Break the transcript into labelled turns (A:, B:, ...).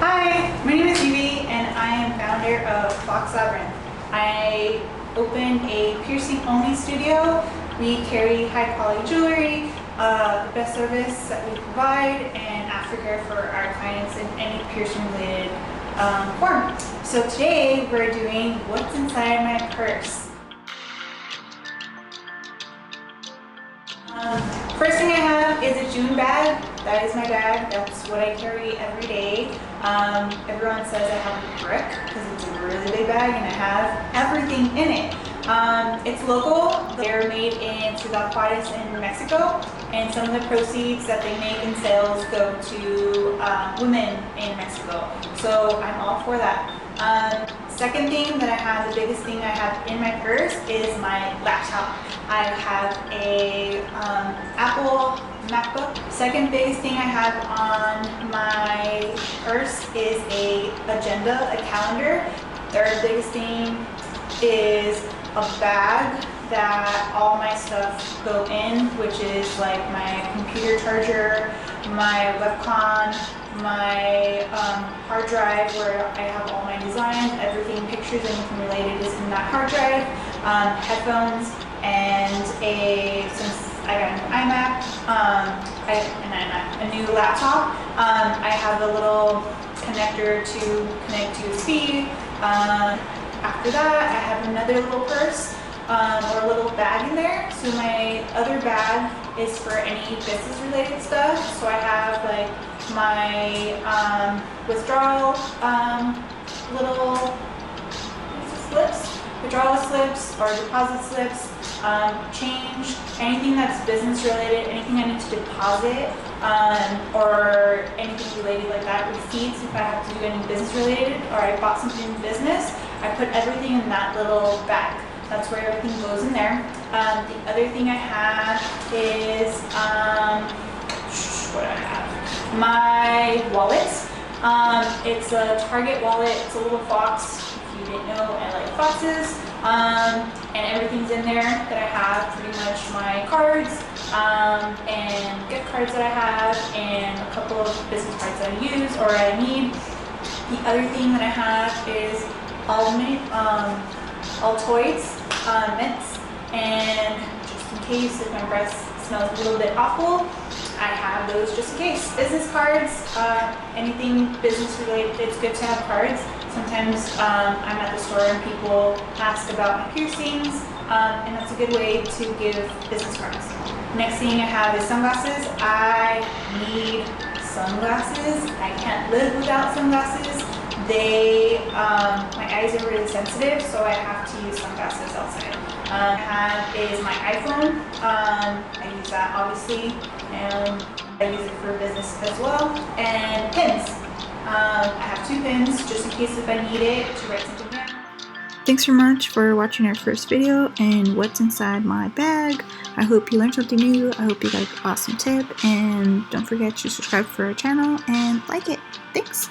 A: Hi, my name is Evie and I am founder of Labyrinth. I opened a piercing only studio. We carry high quality jewelry, the best service that we provide, and aftercare for our clients in any piercing related form. So today we're doing what's inside my purse. First thing I have is a June bag. That is my bag. That's what I carry every day. Everyone says I have a brick because it's a really big bag and I have everything in it. It's local. They're made in Altoids in Mexico, and some of the proceeds that they make in sales go to women in Mexico. So I'm all for that. Second thing that I have, the biggest thing I have in my purse is my laptop. I have a Apple MacBook. Second biggest thing I have on my purse is a agenda, a calendar. Third biggest thing is a bag that all my stuff go in, which is like my computer charger, my Wacom, my hard drive where I have all my designs, everything, pictures, anything related is in that hard drive, headphones, and since I got an iMac, a new laptop, I have a little connector to connect to USB. After that, I have another little purse or a little bag in there. So my other bag is for any business related stuff. So I have like my withdrawal withdrawal slips or deposit slips, change, anything that's business related, anything I need to deposit, or anything related like that, receipts if I have to do any business related or I bought something in business, I put everything in that little bag. That's where everything goes in there. The other thing I have is, what do I have? My wallet. It's a Target wallet. It's a little fox. If you didn't know, I like foxes. And everything's in there that I have, pretty much my cards, and gift cards that I have, and a couple of business cards that I use or I need. The other thing that I have is Altoids Mints, and just in case if my breath smells a little bit awful, I have those just in case. Business cards, anything business related, it's good to have cards. Sometimes I'm at the store and people ask about my piercings, and that's a good way to give business cards. Next thing I have is sunglasses. I need sunglasses. I can't live without sunglasses. My eyes are really sensitive, so I have to use sunglasses outside. I have is my iPhone. I use that obviously, and I use it for business as well. And pins. I have 2 pins just in case if I need it to write something down.
B: Thanks so much for watching our first video and what's inside my bag. I hope you learned something new. I hope you got an awesome tip, and don't forget to subscribe for our channel and like it. Thanks!